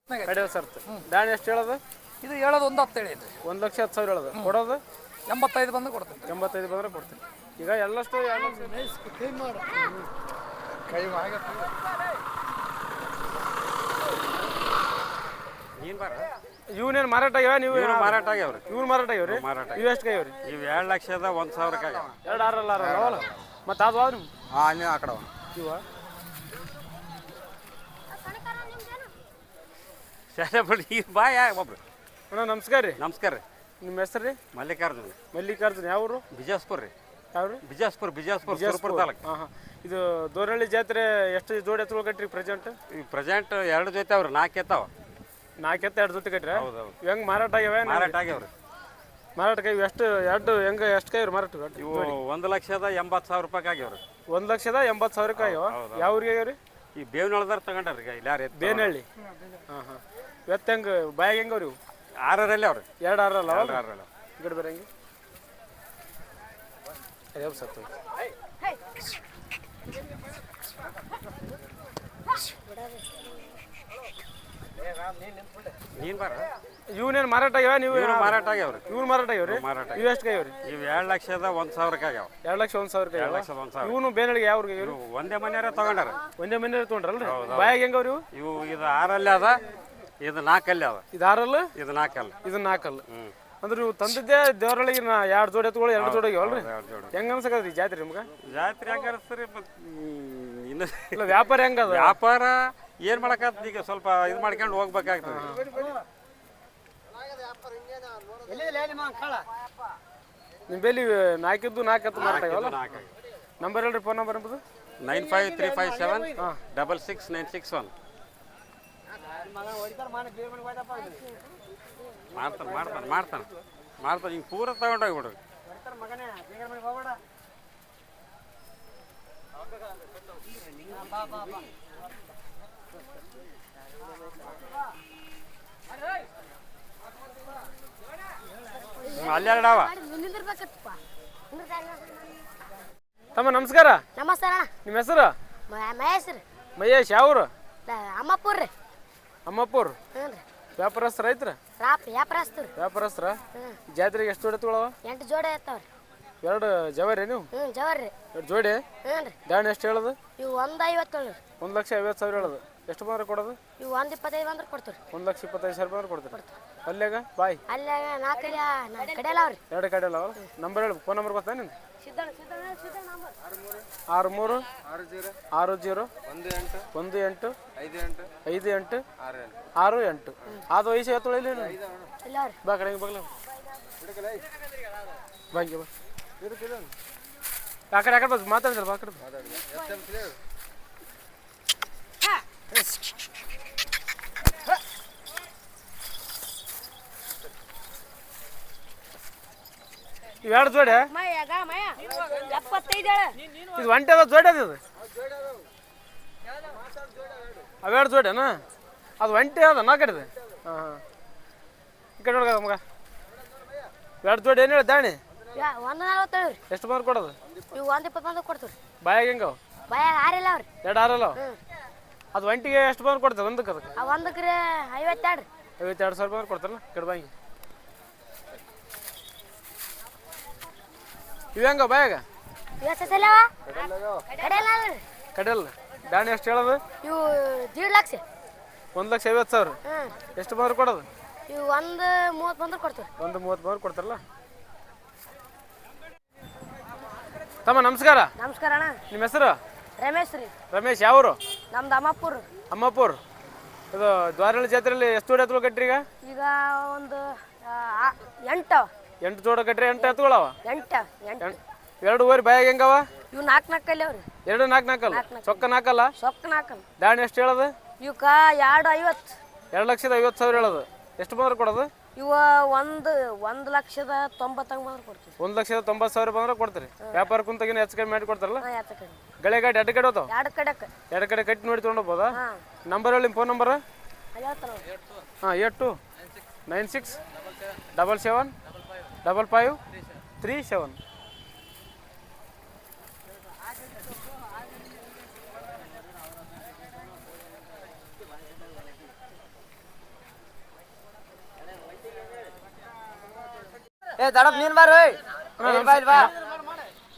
ಕಡಿಯೋ ಸರ್ತ್ ದಾಣಿ ಎಷ್ಟು ಹೇಳೋದು? ಇದು ಹೇಳೋದು 1,10 ಹೇಳಿದ್ರಿ. 1,10,000 ಹೇಳೋದು. ಕೊಡೋದು 85 ಬಂದು ಕೊಡ್ತೀನಿ. 85 ಬಂದ್ರೆ ಕೊಡ್ತೀನಿ. ಈಗ ಎಲ್ಲಷ್ಟು ಕೈ ಇವನೇನು ಮಾರಾಟ ಆಗ್ಯಾವ? ನೀವು ಮಾರಾಟ ಆಗ್ಯಾವ್ರಿ. ಇವ್ರು ಮಾರಾಟ ಆಗ್ಯಾವ್ರಿ? ಇವು ಎಷ್ಟು ಕಾಯ್ಯಾವ್ರಿ? ಇವು 2,01,000 2 ಆರಲ್ಲ ಅವಲ್ಲ ಮತ್ತು ಅದು ಅವ ನೀವು ನೀವು ಆ ಕಡೆ ಇವ ಶಾಲೆ ಈ ಬಾಯ್ ಒಬ್ರು. ಅಣ್ಣ ನಮಸ್ಕಾರ ರೀ. ನಮಸ್ಕಾರ ರೀ. ನಿಮ್ಮ ಹೆಸರು ರೀ? ಮಲ್ಲಿಕಾರ್ಜುನ್. ಮಲ್ಲಿಕಾರ್ಜುನ್. ಯಾವರು? ಬಿಜಾಸ್ಪುರ ರೀ. ಯಾವ್ರಿ? ಬಿಜಾಸ್ಪುರ ಸುರಪುರ ತಾಲೂಕು. ಹಾಂ ಹಾಂ. ಇದು ದೋರಳ್ಳಿ ಜಾತ್ರೆ ಎಷ್ಟು ಜೋಡಿ ಎತ್ತುಗಳು ಕಟ್ರಿ ಪ್ರೆಸೆಂಟ್? ಈ ಪ್ರೆಸೆಂಟ್ 2 ಜೊತೆ ಅವ್ರಿ, 4 ಎತ್ತಾವ. 4 ಎತ್ತು 2 ಜೊತೆ ಕಟ್ರಿ? ಹೌದೌದು. ಹೆಂಗೆ ಮಾರಾಟ ಆಗ್ಯಾವ? ಮಾರಾಟ ಆಗ್ಯಾವ್ರಿ. ಮಾರಾಟಕ್ಕೆ ಇವು ಎಷ್ಟು ಹೆಂಗೆ ಎಷ್ಟು ಕಾಯ್ರಿ ಮಾರಾಟ? ಇವು 1,80,000 ರೂಪಾಯಿ ಆಗ್ಯಾವ್ರಿ. 1,80,000 ಆಗ್ಯಾವ? ಯಾವ ಊರಿಗೆ ಆಗ್ಯಾವ್ರಿ? ಈ ಬೇವಿನೊಳದಾರ ತಗೊಂಡ್ರಿ ಇಲ್ಲಿ ಯಾರು ಎತ್ತು? ಬೇನಹಳ್ಳಿ. ಹಾಂ ಹಾಂ. ಇವತ್ತು ಹೆಂಗೆ ಬಾಯಾಗ ಹೆಂಗವ್ರಿ ಇವು? 6ರಲ್ಲಿ ಅವ್ರಿ. 2 ಆರಲ್ಲ ಅವಲ್ಲ? 6ರಲ್ಲಿ. ಈ ಕಡೆ ಬರಂಗೆ ಅದೇ ಸತ್ತು. ನೀನು ಬರ ಇವನೇನು ಮಾರಾಟ ಆಗ್ಯಾವ? ನೀವು ಮಾರಾಟ ಆಗ್ಯಾವ್ರಿ. ಇವ್ರು ಮಾರಾಟ ಆಗ್ಯಾವ್ರಿ? ಮಾರಾಟ. ಇವು ಎಷ್ಟು ಕಾಯ್ಯಾವ್ರಿ? ಇವು 2,01,000 ಆಗ್ಯಾವ. 2,01,000 ಆಗ್ಯಾವ. 2,01,000. ಇವನು ಬೇನಳಿಗೆ ಯಾವ ಊರಿಗೆ? ಇವು ಒಂದೇ ಮನೆಯವ್ರ ತಗೊಂಡಾರ. ಒಂದೇ ಮನೆ ತೊಗೊಂಡ್ರಲ್ರಿ? ಬಾಯಾಗ ಹೆಂಗವ್ರಿ ಇವು? ಇವು ಇದು 6ರಲ್ಲಿ ಅದ, ಇದು 4ರಲ್ಲಿ ಅದ. ಇದು 6ಅಲ್ಲ? ಇದು 4ಅಲ್ಲ. ಇದು 4ಅಲ್ಲ. ಅಂದ್ರೆ ನೀವು ತಂದಿದ್ದೆ ದೇವರೊಳಗೆ 2 ಜೋಡಿ ಎತ್ತುಗಳು 2 ಜೋಡಿ ಆಗ್ಯಾವಲ್ರಿ? ಹೆಂಗೆ ಅನ್ಸಕದ್ರಿ ಜಾತ್ರೆ ನಿಮ್ಗೆ? ಜಾತ್ರೆ ಹೆಂಗಾರ ಸರಿ ಇನ್ನು ಇಲ್ಲ ವ್ಯಾಪಾರ ಹೆಂಗದ? ವ್ಯಾಪಾರ ಏನು ಮಾಡಕತ್ತ ಈಗ ಸ್ವಲ್ಪ ಇದು ಮಾಡ್ಕೊಂಡು ಹೋಗ್ಬೇಕಾಗ್ತದೆ. ನಿಮ್ಮ ಬೇಲಿ 4 ಇದ್ದು 4 ಎತ್ತು ಮಾರಾಟ ಆಗ್ಯಾವಲ್ಲ? ನಂಬರ್ ಹೇಳ್ರಿ, ಫೋನ್ ನಂಬರ್ ಎಂಬುದು? 9535766961. ಮಾಡ್ತಾನೆ ಹಿಂಗೆ ಪೂರ ತಗೊಂಡೋಗ್ಬಿಡ್ರಿ. ಅಲ್ಲೆರಡವ. ತಮ್ಮ ನಮಸ್ಕಾರ. ನಮಸ್ಕಾರ. ನಿಮ್ಮ ಹೆಸರು? ಮಹೇಶ್ ರೀ. ಮಹೇಶ್. ಯಾವರು? ಅಮ್ಮಪುರ್ ರೀ. ಅಮ್ಮಪುರ್. ಹ್ಞೂ ರೀ. ವ್ಯಾಪಾರಸ್ತ್ರ ಐತ್ರ? ವ್ಯಾಪಾರಸ್ತ್ರ. ವ್ಯಾಪಾರಸ್ತ್ರ. ಜಾತ್ರೆಗೆ ಎಷ್ಟು ಜೋಡಿ ಎತ್ತುಗಳವ? 8 ಜೋಡಿ ಐತವ್ರಿ. 2 ಜವರಿ ನೀವು? ಹ್ಞೂ ಜವರ್ ರೀ. 2 ಜೋಡಿ? ಹ್ಞೂ ರೀ. ದಾಣಿ ಎಷ್ಟು ಹೇಳೋದು? ಇವು 1,50,000 ರೀ. 1,50,000 ಹೇಳೋದು. ಎಷ್ಟು ಬಂದ್ರೆ ಕೊಡೋದು? ಇವು 1,25 ಬಂದ್ರೆ ಕೊಡ್ತೀವಿ. 1,25,000 ಬಂದ್ರೆ ಕೊಡ್ತೀರಿ. ಅಲ್ಲಾಗ ಬಾಯ್ ಅಲ್ಲ 4 ಕಡೆ ಅಲ್ಲ ಅವ್ರಿ. 2 ಕಡೆ ಅಲ್ಲ? ನಂಬರ್ ಹೇಳಿ, ಫೋನ್ ನಂಬರ್ ಗೊತ್ತಾ ನಿಮ್ದು? 63 60 18 58 68. ಅದು ವಯಸ್ಸು ಎತ್ತುಗಳು ಇಲ್ಲ ಬಾ ಕಡೆ ಬಗ್ಲ ಬಾಂಗೆ ಬಾ ಆ ಕಡೆ ಬಂದು ಮಾತಾಡಿದ್ರೆ ಬಾ ಕಡೆ. ಇವು 2 ಜೋಡಿ? ಇದು ಒಂಟೆ ಅದ ಜೋಡಿ ಅದು? ಅವೆರಡು ಜೋಡಿನಾ? ಅದು ಒಂಟೆ ಅದ ನಾ ಕಡೆದೆ? ಹಾಂ ಹಾಂ. ಈ ಕಡೆ ನೋಡ್ಕ ಮಗ 2 ಜೋಡಿ ಏನು ಹೇಳಿ ದಾಣಿ? 1,47 ರೀ. ಎಷ್ಟು ಬಂದ್ರೆ ಕೊಡೋದು? ಇವು 1,20 ಬಂದ್ರೆ ಕೊಡ್ತೀವಿ. ಬಾಯಾಗ ಹೆಂಗವ? ಬಾಯಾಗ 6 ಇಲ್ಲ ಅವ್ರಿ. 2 ಆರಲ್ಲ? ಅದು ಒಂಟಿಗೆ ಎಷ್ಟು ಬಂದ್ರೆ ಕೊಡ್ತದೆ ಒಂದಕ್ಕೆ? ಅದಕ್ಕೆ ಒಂದಕ್ಕೆ ರೀ 52 ರೀ. 52,000 ಬಂದ್ರೆ ಕೊಡ್ತಾರಲ್ಲ ಕಡೆ ಬಾಯಿಗೆ. ಇವು ಹೆಂಗ ಬಾಯಾಗ? ಕಡೆಯಲ್ಲ. ದಾಣಿ ಎಷ್ಟು ಹೇಳೋದು? ಇವು 1,50,000. 1,50,000. ಎಷ್ಟು ಬಂದ್ರೆ ಕೊಡೋದು? ಇವು 1,30 ಬಂದ್ರೆ ಕೊಡ್ತೀವಿ. 1,30 ಬಂದ್ರೆ ಕೊಡ್ತಾರಲ್ಲ. ತಮ್ಮ ನಮಸ್ಕಾರ. ನಮಸ್ಕಾರ ಅಣ್ಣ. ನಿಮ್ಮ ಹೆಸರು? ರಮೇಶ್ ರೀ. ರಮೇಶ್. ಯಾವರು? ನಮ್ದು ಅಮ್ಮಪುರ್. ಅಮ್ಮಪುರ್. ಇದು ದ್ವಾರಹಳ್ಳಿ ಜಾತ್ರೆಯಲ್ಲಿ ಎಷ್ಟು ಜೋಡಿ ಎತ್ತುಗಳು ಕಟ್ರಿ ಈಗ? ಈಗ ಒಂದು 8 ಜೋಡ ಕಟ್ರಿ. 8 ಎತ್ತುಗಳವ? 8 2 ಊರಿ ಬಾಯಾಗ ಹೆಂಗವ? ಇವು 4 ಅಲ್ಲಿ ಅವ್ರಿ. 2 4 ಚೊಕ್ಕ 4 ಸೊಕ್ಕ 4. ದಾಣಿ ಎಷ್ಟು ಹೇಳೋದು? ಇವಕ್ಕ 2,50,000. 2,50,000 ಹೇಳೋದು. ಎಷ್ಟು ಬಂದ್ರೆ ಕೊಡೋದು? ಇವ 1,90,000 ಬಂದ್ರೆ ಕೊಡ್ತೀವಿ. 1,90,000 ಬಂದ್ರೆ ಕೊಡ್ತೀರಿ. ವ್ಯಾಪಾರ ಕುಂತಾಗಿನ ಹೆಚ್ಚು ಕಡಿಮೆ ಮಾಡಿ ಕೊಡ್ತಾರಲ್ಲ? ಗಳೆ ಗಾಡಿ 2 ಕಡೆ ಹೋತಾವ? 2 ಕಡೆ ಕಟ್ಟಿ ನೋಡಿ ತೊಗೊಂಡೋಗ್ಬೋದಾ? ನಂಬರ್ ಹೇಳಿ, ನಿಮ್ಮ ಫೋನ್ ನಂಬರ್? ಹಾಂ 8296 77 55 37. ಏ ದಡಪ್ ನೀನ್ ಬಾರ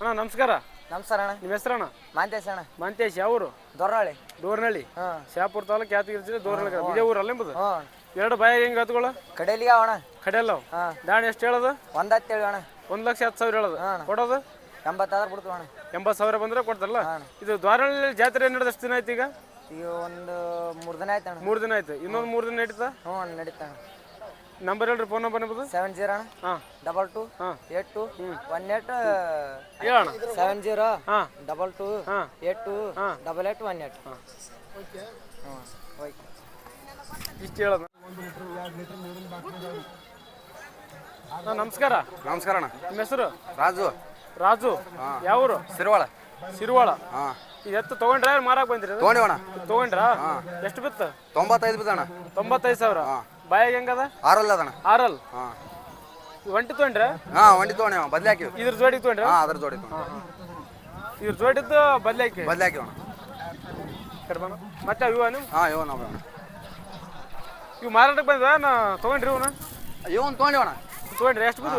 ಅಣ್ಣ ನಮಸ್ಕಾರ. ನಮಸ್ಕಾರ ಅಣ್ಣ. ನಿಮ್ಮ ಹೆಸರಣ್ಣ? ಮಾಂತೇಶ್ ಅಣ್ಣ. ಮಂತೇಶ್. ಯಾವೂರು? ದೊರ್ನಳ್ಳಿ. ಡೋರ್ನಳ್ಳಿ. ಶಾಪುರ ತಾಲೂಕು ಯಾದಗಿರಿ ಜಿಲ್ಲೆ ಡೋರ್ನಳ್ಳಿ. ಇದೇ ಊರಲ್ಲ ನಿಮ್ಮದು? ಎರಡು ಬಾಯಾಗ ಹೆಂಗೆ ಹತ್ಕೊಳ್ಳ? ಕಡೆಯಲ್ಲಿಗೆ ಅವಣ. ಕಡೆಯಲ್ಲ ದಾಣಿ ಎಷ್ಟು ಹೇಳೋದು? 1,10,000 ಅಣ್ಣ. 1,10,000 ಹೇಳೋದು. ಕೊಡೋದು 80,000 ಬಿಡ್ತು ಅಣ್ಣ. 80,000 ಬಂದ್ರೆ ಕೊಡ್ತಾರಲ್ಲ. ಇದು ದ್ವಾರಳ್ಳಿ ಜಾತ್ರೆ ನಡೆದ ಎಷ್ಟು ದಿನ ಆಯ್ತು ಈಗ? ಈಗ ಒಂದು 3 ದಿನ ಆಯ್ತು ಅಣ್ಣ. 3 ದಿನ ಆಯ್ತು. ಇನ್ನೊಂದು 3 ದಿನ ನಡೀತಾ? ಹ್ಞೂ ನಡೀತಾ. ನಂಬರ್ ಹೇಳ್ರಿ, ಫೋನ್ ನಂಬರ್ ನಿಮ್ಮದು? 70 ಅಣ್ಣ. ಹಾಂ 22 82 18 ಹೇಳಣ್ಣ. 70 ಹಾಂ 22 82 88 18. ಹ್ಞೂ ಓಕೆ. ಇಷ್ಟು ಹೇಳೋದು. ನಮಸ್ಕಾರ. ನಮಸ್ಕಾರ ಅಣ್ಣ. ನಿಮ್ಮ ಹೆಸರು? ರಾಜು. ರಾಜು. ಯಾವೂರು? ಸಿರಿವಾಳ. ಸಿರಿವಾಳ. ಇದು ಎತ್ತು ತೊಗೊಂಡ್ರ ಮಾರಾಕ್ ಬಂದಿರಿ? ತೊಗೊಂಡಿವಣ್ಣ. ತೊಗೊಂಡ್ರ? ಎಷ್ಟು ಬಿತ್ತು? 95 ಬಿದ್ದಣ್ಣ. 95,000. ಬಾಯಾಗ ಹೆಂಗದ? ಆರಲ್ಲ ಅದಣ್ಣ. ಆರಲ್. ಒಂಟಿ ತೊಗೊಂಡ್ರ? ಒಂಟಿ ತೊಗೊಂಡಿ ಬದ್ಲಿ ಹಾಕಿವಿ. ಇದ್ರ ಜೋಡಿ ತೊಗೊಂಡ್ರ? ಅದ್ರ ಜೋಡಿ ಇದ್ರ ಜೋಡಿದ್ದು ಬದ್ಲಿ ಹಾಕಿ ಹಾಕಿವಣ್ಣ. ಮತ್ತೆ ಇವ ನೀವು? ಇವ ನಾವು ಇವು ಮಾರಾಟಕ್ಕೆ ಬಂದ ತೊಗೊಂಡ್ರಿ ಇವನ? ಇವನ್ ತೊಗೊಂಡಿವಣ್ಣ. ತೊಗೊಂಡ್ರಿ ಎಷ್ಟು ಬಿದ್ದು?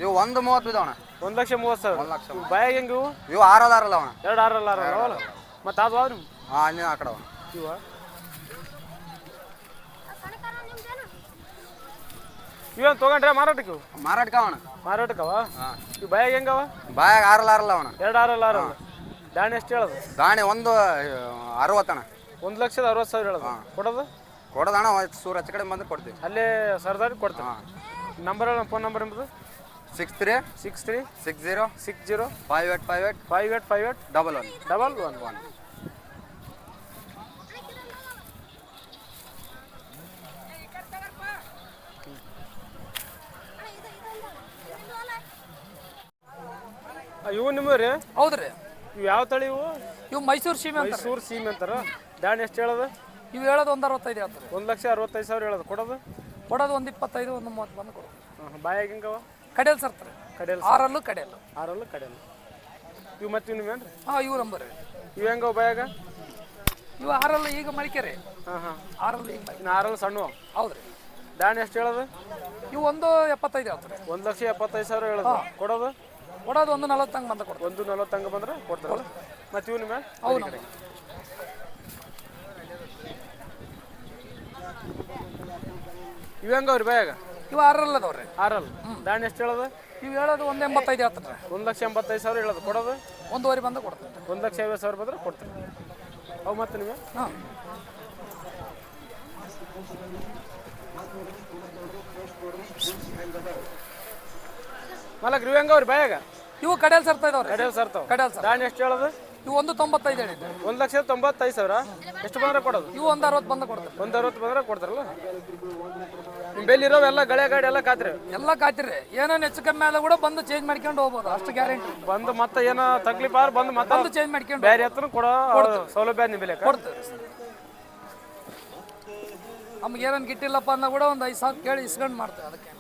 ಇವು 130 ಬಿದ್ದವಣ್ಣ. 1,30,000. 1 ಲಕ್ಷ. ಬಾಯಾಗ ಹೆಂಗ ಇವು? ಇವು ಆರಲ್ಲ ಅವಣ. 2 ಆರಲ್ಲ ಅವಲ್ಲ. ಮತ್ತೆ ಅದು ಆದ್ರು ಅಲ್ಲಿ ಆ ಕಡೆ ಇವ ಇವೇನು ತೊಗೊಂಡ್ರೆ ಮಾರಾಟಕ್ಕೆ? ಮಾರಾಟಕ್ಕವಣ. ಮಾರಾಟಕ್ಕವ? ಇವು ಬಾಯಾಗ ಹೆಂಗವ? ಬಾಯಾಗ ಆರಲ್ಲ ಅವಣ. 2 ಆರಲ್ಲ. ದಾಣಿ ಎಷ್ಟು ಹೇಳೋದು? ದಾಣಿ 160 ಅಣ್ಣ. 1,60,000 ಹೇಳೋದು. ಕೊಡೋದು? ಕೊಡೋದಣ್ಣ ಸೂರ ಹೆಚ್ಚು ಕಡೆ ಬಂದ್ರೆ ಕೊಡ್ತೀವಿ. ಅಲ್ಲೇ ಸರ್ದಾರಿ ಕೊಡ್ತೀವಿ. ನಂಬರ್ ಫೋನ್ ನಂಬರ್ ನಿಮ್ಮದು? 63 63 60 60 5858 5858 1111. ಇವು ನಿಮ್ಮ ರೀ? ಹೌದ್ರಿ. ಇವು ಯಾವ ತಳಿ ಇವು? ಇವು ಮೈಸೂರು ಸೀಮೆ ಅಂತ. ಮೈಸೂರು ಸೀಮೆ ಅಂತಾರ. ದಾಣಿ ಎಷ್ಟು ಹೇಳೋದು? ಇವು ಹೇಳೋದು 165 ಹೇಳ್ತಾರೆ. 1,65,000 ಹೇಳೋದು. ಕೊಡೋದು? ಕೊಡೋದು 125 130 ಬಂದು ಕೊಡೋದು. ಬಾಯಾಗ ಹೆಂಗವ? ಕಡೆಯಲ್ಲಿ ಸರ್ತಾರೆ. ಕಡೆಯಲ್ಲಿ. ಆರಲ್ಲೂ ಕಡೆಯಲ್ಲು. ಆರಲ್ಲೂ ಕಡೆಯಲ್ಲ. ಇವು ಮತ್ತೆ ಇವು ನಿಮ್ಮೇನ್ರಿ? ಇವು ನಂಬರ್. ಇವು ಹೆಂಗವ ಬಾಯಾಗ? ಇವು ಆರಲ್ಲೂ ಈಗ ಮಳಿಕೆರಿ. ಆರಲ್ಲೂ ಈಗ ಇನ್ನು ಆರಲ್ಲೂ ಸಣ್ಣ. ಹೌದ್ರಿ. ದಾಣಿ ಎಷ್ಟು ಹೇಳೋದು? ಇವು 175 ಹೇಳ್ತಾರೆ. 1,75,000 ಹೇಳೋದು. ಕೊಡೋದು? ಕೊಡೋದು 140 ಹಂಗೆ ಬಂದ ಕೊಡ್ತಾರೆ. 140 ಹಂಗೆ ಬಂದ್ರೆ ಕೊಡ್ತಾರಲ್ಲ. ಮತ್ತೆ ಇವು ನಿಮ್ಮ? ಹೌದು. ಇವು ಹೆಂಗವ್ರಿ ಬಾಯಾಗ? ಇವು ಆರಲ್ಲ ಅದಾವ್ರಿ. ಆರಲ್ಲ. ದಾಣಿ ಎಷ್ಟು ಹೇಳೋದು? ಇವು ಹೇಳೋದು 185 ಹೇಳ್ತಾರೆ. 1,85,000 ಹೇಳೋದು. ಕೊಡೋದು? 1.5 ಬಂದು ಕೊಡ್ತಾರೆ. 1,50,000 ಬಂದ್ರೆ ಕೊಡ್ತಾರೆ. ಅವು ಮತ್ತೆ ನಿಮಗೆ? ಹಾಂ. ಮಲಕ್ ಇವು ಹೆಂಗವ್ರಿ ಬಾಯಾಗ? ಇವು ಕಡೆಯಲ್ಲಿ ಸರ್ತಾ ಇದಾವ್ರಿ. ಕಡೆಯಲ್ಲಿ ಸರ್ತಾವ. ಕಡೆಯಲ್ಲಿ ಸರ್. ದಾಣಿ ಎಷ್ಟು ಹೇಳೋದು? ಇವು 195 ಹೇಳಿದ್ದೆ. 1,95,000. ಎಷ್ಟು ಬಂದ್ರೆ ಕೊಡೋದು? ಇವು 160 ಬಂದು ಕೊಡ್ತಾರೆ. 160 ಬಂದ್ರೆ ಕೊಡ್ತಾರಲ್ಲ. ನಿಮ್ಮ ಬೆಲ್ಲಿ ಇರೋವೆಲ್ಲ ಗಳೆ ಗಾಡಿ ಎಲ್ಲ ಕಾತ್ರಿ? ಎಲ್ಲ ಕಾಯ್ತಿರಿ. ಏನೇನು ಹೆಚ್ಚು ಕಮ್ಮಿ ಆದ ಕೂಡ ಬಂದು ಚೇಂಜ್ ಮಾಡ್ಕೊಂಡು ಹೋಗ್ಬೋದು. ಅಷ್ಟು ಗ್ಯಾರಂಟಿ. ಬಂದು ಮತ್ತೆ ಏನೋ ತಕ್ಲೀಫ್ ಆದ್ರೆ ಬಂದು ಮತ್ತೆ ಚೇಂಜ್ ಮಾಡ್ಕೊಂಡು ಬೇರೆ ಹತ್ರ ಕೊಡೋ ಸೌಲಭ್ಯ ನಿಮ್ಮ ಬೆಲೆ ಕೊಡ್ತೀವಿ. ನಮ್ಗೆ ಏನೇನು ಗಿಟ್ಟಿಲ್ಲಪ್ಪ ಅಂದ ಕೂಡ ಒಂದು 5,000 ಕೇಳಿ ಇಸ್ಕೊಂಡು ಮಾಡ್ತೇವೆ. ಅದಕ್ಕೆ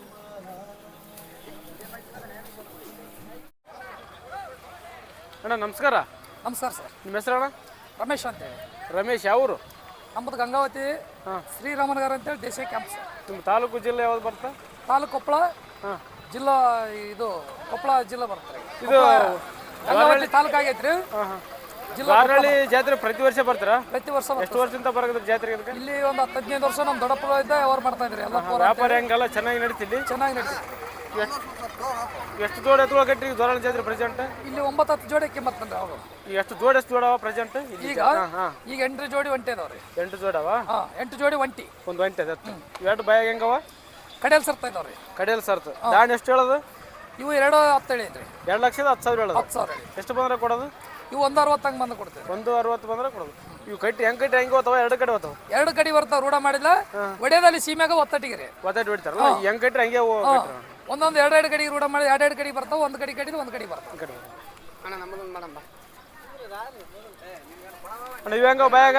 ಅಣ್ಣ ನಮಸ್ಕಾರ. ನಮಸ್ಕಾರ ಸರ್. ನಿಮ್ಮ ಹೆಸರಣ್ಣ? ರಮೇಶ್ ಅಂತೇಳಿ. ರಮೇಶ್. ಯಾವೂರು? ನಮ್ಮದು ಗಂಗಾವತಿ ಶ್ರೀರಾಮನಗರ ಅಂತೇಳಿ ದೇಶ ಕ್ಯಾಂಪ್ ಸರ್. ನಿಮ್ಮ ತಾಲೂಕು ಜಿಲ್ಲೆ ಯಾವ್ದು ಬರ್ತಾ? ತಾಲೂಕು ಕೊಪ್ಪಳ. ಜಿಲ್ಲಾ ಇದು ಕೊಪ್ಪಳ ಜಿಲ್ಲಾ ಬರ್ತಾರೆ. ಇದು ಗಂಗಾವತಿ ತಾಲೂಕು ಆಗೈತ್ರಿ. ದ್ವಾರಳ್ಳಿ ಜಾತ್ರೆ ಪ್ರತಿ ವರ್ಷ ಬರ್ತಾರಾ? ಪ್ರತಿ ವರ್ಷ. ಎಷ್ಟು ವರ್ಷದಿಂದ ಬರೋದ್ರ ಜಾತ್ರೆಗೆ? ಇಲ್ಲಿ ಒಂದು 10-15 ವರ್ಷ ನಮ್ಮ ದೊಡ್ಡಪ್ಪ ಇದ್ದ ವ್ಯವಹಾರ ಮಾಡ್ತಾ ಇದ್ರಿ. ಎಲ್ಲ ವ್ಯಾಪಾರ ಹೆಂಗಲ್ಲ ಚೆನ್ನಾಗಿ ನಡೀತಿಲ್ಲಿ? ಚೆನ್ನಾಗಿ ನಡೀತಿತ್ತು. ಎಷ್ಟು ಜೋಡಿ ಎತ್ತುಗಳ ಕಟ್ಟಿ ದ್ವಾರಳ್ಳಿ ಜಾತ್ರೆ ಪ್ರೆಸೆಂಟ್? ಇಲ್ಲಿ 9-10 ಜೋಡಿ ಕಿಮ್ಮತ್ ಬಂದ್ರೆ ಅವರು. ಎಷ್ಟು ಜೋಡಿ ಅವ ಪ್ರೆಸೆಂಟ್? ಈಗ 8 ಜೋಡಿ ಒಂಟಿ ಅದಾವ್ರಿ. 8 ಜೋಡವ? 8 ಜೋಡಿ ಒಂಟಿ. ಒಂದು ಒಂಟಿ ಅದ. ಎರಡು ಬಾಯಾಗ ಹೆಂಗವ? ಕಡೆಯಲ್ಲಿ ಸರ್ತಾ ಇದಾವ್ರಿ. ಕಡೆಯಲ್ಲಿ ಸರ್ತ. ದಾಣಿ ಎಷ್ಟು ಹೇಳೋದು? ಇವು 210 ಹೇಳಿದ್ರಿ. 2,10,000 ಹೇಳೋದು. 10,000. ಎಷ್ಟು ಬಂದ್ರೆ ಕೊಡೋದು? ಇವು 160 ಹಂಗೆ ಬಂದು ಕೊಡ್ತೇವೆ. 160 ಬಂದ್ರೆ ಕೊಡೋದು. ಇವು ಕಟ್ಟಿ ಹೆಂಗೆ ಹೋಗ್ತಾವ? 2 ಕಡೆ ಹೋಗ್ತಾವ? 2 ಕಡೆ ಬರ್ತಾವ. ರೂಢ ಮಾಡಿಲ್ಲ. ಒಡೆಯದಲ್ಲಿ ಸೀಮ್ಯಾಗ ಒತ್ತಟ್ಟಿಗೆ ರೀ ಒತ್ತಟ್ಟು ಹೊಡಿತಾರಲ್ಲ. ಹೆಂಗೆ ಕಟ್ರಿ ಹಂಗೆ ಒಂದೊಂದು 2 ಕಡೆಗೆ ರೂಢ ಮಾಡಿ 2 ಕಡೆ ಬರ್ತಾವ. ಒಂದು ಕಡೆ ಕಡಿದು ಒಂದು ಕಡೆ ಬರ್ತಾವ. ಇವು ಹೆಂಗ ಬಾಯಾಗ?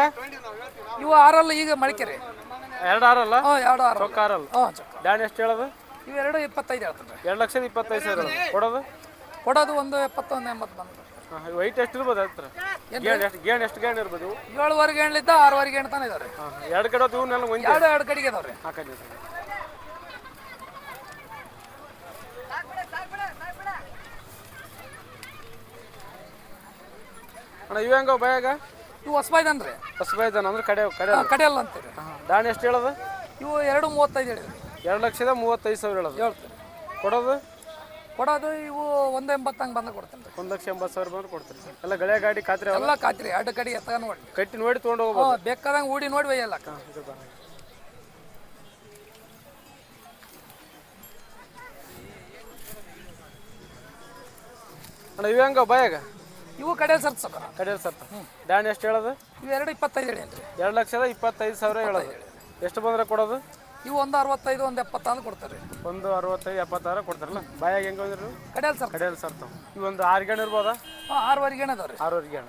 ಇವು ಆರಲ್ಲ ಈಗ ಮಳಿಕೆರಿ. 2 ಆರಲ್ಲ? 2 ಆರಲ್ಲ. ಚೊಕ್ಕ ಆರಲ್ಲ. ದಾಣಿ ಎಷ್ಟು ಹೇಳೋದು? ಇವು 225 ಹೇಳ್ತಾರೆ. 2,25,000 ಕೊಡೋದು? ಕೊಡೋದು 170 180 ಬಂದು. ವೈಟ್ ಎಷ್ಟು ಇರ್ಬೋದು? ಹತ್ರ ಗೇಣ್ ಎಷ್ಟು ಗೇಣ್ ಇರ್ಬೋದು? 7 ಗೇಣ್ಲಿದ್ದ 6 ಗೇಣ್ ತಾನೆ ಇದಾವ್ರಿ. 2 ಕಡೆ ಇವನ್ನೆಲ್ಲ ಒಂದು 2 ಕಡೆಗೆ ಇದಾವ್ರಿ. ಆ ಕಡೆ ಅಣ್ಣ ಇವು ಹೆಂಗ ಬಾಯಾಗ ಇವು ಹೊಸಬಾಯ್ದನ್ರಿ ಹೊಸಬಾಯ್ದಾನ ಅಂದ್ರೆ ಕಡೆ ಕಡೆಯಲ್ಲ ಅಂತೀರಿ ದಾಣಿ ಎಷ್ಟು ಹೇಳೋದು ಇವು 2.35 ಹೇಳಿರಿ 2,35,000 ಹೇಳೋದು ಹೇಳ್ತೀರಿ ಕೊಡೋದು ಕೊಡೋದು ಇವು 1.80 ಹಂಗೆ ಬಂದ ಕೊಡ್ತೀನಿ ರೀ 1,80,000 ಬಂದ್ರೆ ಕೊಡ್ತೀರಿ ಎಲ್ಲ ಗಳೆ ಗಾಡಿ ಖಾತ್ರಿ ಅಲ್ಲ ಎಲ್ಲ ಖಾತ್ರಿ ಎರಡು ಕಡೆ ಎತ್ತ ನೋಡಿ ಕಟ್ಟಿ ನೋಡಿ ತೊಗೊಂಡು ಹೋಗ್ಬೋದು ಬೇಕಾದಂಗೆ ಊಡಿ ನೋಡಿ ಒಯ್ಯಲ್ಲ ಅಣ್ಣ ಇವು ಹೆಂಗ ಬಾಯಾಗ ಇವು ಕಡೆಯಲ್ಲಿ ಸರ್ತ ಸಕ ಕಡೆಯಲ್ಲಿ ಸರ್ತ ದಾಣಿ ಎಷ್ಟು ಹೇಳೋದು ಇವು 2.25 ಹೇಳಿ ರೀ 2,25,000 ಹೇಳೋದು ಎಷ್ಟು ಬಂದ್ರೆ ಕೊಡೋದು ಇವು 1.65 1.70 ಅಂತ ಕೊಡ್ತಾರೆ ರೀ 1,65,000 ಕೊಡ್ತಾರಲ್ಲ ಬಾಯಾಗ ಹೆಂಗೆ ಬಂದ್ರಿ ಕಡೆಯಲ್ಲಿ ಸರ್ತ ಕಡೆಯಲ್ಲಿ ಸರ್ತಾವ ಇವು ಒಂದು 6 ಗೇಣ್ ಇರ್ಬೋದಾ 6ವರೆಗೆ ಅದಾವೆ ರೀ 6 ಗೇಣ್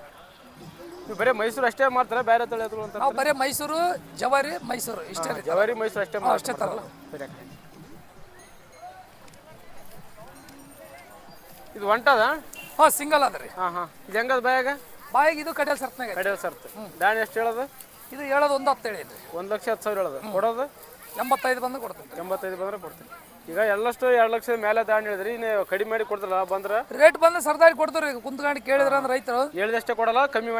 ನೀವು ಬರೀ ಮೈಸೂರು ಅಷ್ಟೇ ಮಾಡ್ತಾರೆ ಬೇರೆ ತಳಿ ಎತ್ತುಗಳು ಅಂತ ನಾವು ಬರೀ ಮೈಸೂರು ಜವಾರಿ ಮೈಸೂರು ಇಷ್ಟೇ ರೀ ಜವಾರಿ ಮೈಸೂರು ಅಷ್ಟೇ ಅಷ್ಟೇ ತರಲ್ಲ ಇದು ಒಂಟದ ಸಿಂಗಲ್ ಅದ ರೀ ಇದು ಹೆಂಗದ ಬಾಯಾಗ ಬಾಯಿಗೆ ಇದು ಕಡೆಯಲ್ಲಿ ಸರ್ತ್ನಾಗ ಕಡೆಯಲ್ಲಿ ಸರ್ತ ದಾಣಿ ಎಷ್ಟು ಹೇಳೋದು ಇದು ಹೇಳೋದು 1.10 ಹೇಳಿ ರೀ 1,10,000 ಹೇಳೋದು ಕೊಡೋದು 85 ಬಂದು ಕೊಡ್ತೀನಿ 85 ಬಂದ್ರೆ ಕೊಡ್ತೀನಿ ಈಗ ಎಲ್ಲಷ್ಟು 2 ಲಕ್ಷದ ಮೇಲೆ ದಾಣಿ ಹೇಳಿದ್ರಿ ನೀವು ಕಡಿಮೆ ಮಾಡಿ ಕೊಡ್ತಾರಲ್ಲ ಬಂದ್ರೆ ರೇಟ್ ಬಂದು ಸರ್ದಾರಿ ಕೊಡ್ತೀವಿ ರೀ ಕುಂತ್ಕೊಂಡು ಕೇಳಿದ್ರ ಅಂದ್ರೆ ರೈತರು ಹೇಳಿದಷ್ಟೇ ಕೊಡಲ್ಲ ಕಮ್ಮಿ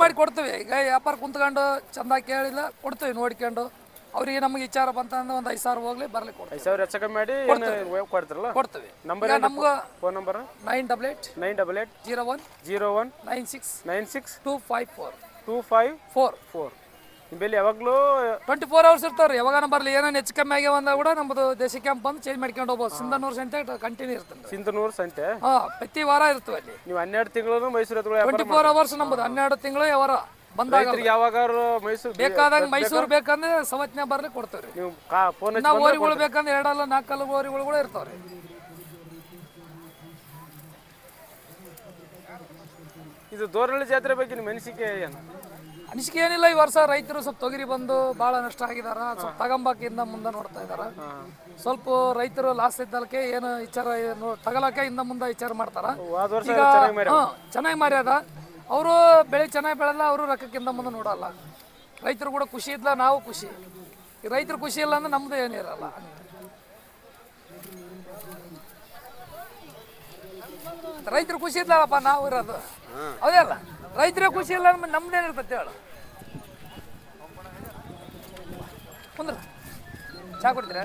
ಮಾಡಿ ಕೊಡ್ತೀವಿ ಈಗ ವ್ಯಾಪಾರ ಕುಂತ್ಕೊಂಡು ಚಂದ ಕೇಳಿಲ್ಲ ಕೊಡ್ತೀವಿ ನೋಡ್ಕೊಂಡು ಅವ್ರಿಗೆ ನಮಗೆ ವಿಚಾರ ಬಂತಂದ್ರೆ ಒಂದು 5,000 ಹೋಗ್ಲಿ ಬರ್ಲಿ ಕೊಡ್ತೀವಿ 5,000 ಹೆಚ್ಚು ಕಮ್ಮಿ ಮಾಡಿ ಕೊಡ್ತಾರಲ್ಲ ಕೊಡ್ತೀವಿ ನಂಬರ್ ನಮ್ಗೆ ಫೋನ್ ನಂಬರ್ 988 01 96 254 254 ನಿಮ್ಮಲ್ಲಿ ಯಾವಾಗಲೂ 24 hours ಇರ್ತಾವ್ರಿ ಯಾವಾಗ ಬರಲಿ ಏನೇನು ಹೆಚ್ಚು ಕಮ್ಮಿ ಆಗ್ಯಾವ ಅಂದಾಗ ಕೂಡ ನಮ್ಮದು ದೇಶಿ ಕ್ಯಾಂಪ್ ಬಂದು ಚೇಂಜ್ ಮಾಡ್ಕೊಂಡು ಹೋಗ್ಬೋದು ಸಿಂಧನೂರು ಸಂತೆ ಕಂಟಿನ್ಯೂ ಇರ್ತದೆ ಸಿಂಧನೂರು ಸಂತೆ ಪ್ರತಿ ವಾರ ಇರ್ತವೆ ಅಲ್ಲಿ ನೀವು 12 ತಿಂಗಳು ಮೈಸೂರು ಎತ್ತುಗಳು 24 hours ನಮ್ಮದು 12 ತಿಂಗಳು ವ್ಯವಹಾರ ಬಂದಾಗ ಯಾವಾಗಾರು ಮೈಸೂರು ಬೇಕಾದಂಗ ಮೈಸೂರು ಬೇಕಂದ್ರೆ ಸವತ್ನ್ಯಾಗ ಬರ್ಲಿ ಕೊಡ್ತೇವ್ರಿ ನೀವು ಫೋನ್ ನಾವು ಓರಿಗಳು ಬೇಕಂದ್ರೆ 2 ಅಲ್ಲ 4 ಅಲ್ಲ ಓರಿಗಳು ಕೂಡ ಇರ್ತಾವ್ರಿ ಇದು ದೋರಳ್ಳಿ ಜಾತ್ರೆ ಬಗ್ಗೆ ನಿಮ್ಮ ಅನಿಸಿಕೆ ಏನು ಅನಿಸಿಕೆ ಏನಿಲ್ಲ ಈ ವರ್ಷ ರೈತರು ಸ್ವಲ್ಪ ತೊಗರಿ ಬಂದು ಭಾಳ ನಷ್ಟ ಆಗಿದಾರ ಸ್ವಲ್ಪ ತಗೊಂಬಾಕಿಂದ ಮುಂದೆ ನೋಡ್ತಾ ಇದಾರ ಸ್ವಲ್ಪ ರೈತರು ಲಾಸ್ ಇದ್ದಲ್ಕೆ ಏನು ವಿಚಾರ ತಗಲಕ್ಕೆ ಇಂದ ಮುಂದೆ ವಿಚಾರ ಮಾಡ್ತಾರ ಈಗ ಚೆನ್ನಾಗಿ ಮಾರ್ಯಾದ ಅವರು ಬೆಳೆ ಚೆನ್ನಾಗಿ ಬೆಳೆಲ್ಲ ಅವರು ರೊಕ್ಕಕ್ಕಿಂತ ಮುಂದೆ ನೋಡಲ್ಲ ರೈತರು ಕೂಡ ಖುಷಿ ಇದ್ಲ ನಾವು ಖುಷಿ ರೈತರು ಖುಷಿ ಇಲ್ಲ ಅಂದ್ರೆ ನಮ್ದು ಏನಿರಲ್ಲ ರೈತರು ಖುಷಿ ಇದ್ಲಪ್ಪ ನಾವು ಇರೋದು ಹೌದೇ ಅಲ್ಲ ರೈತರ ಖುಷಿ ಇಲ್ಲ ಅಂದ್ರೆ ನಮ್ದೇನಿರ್ತೈತೆ ಹೇಳು ಕುಂದ್ರ ಚಾ ಕೊಡ್ತೀರಾ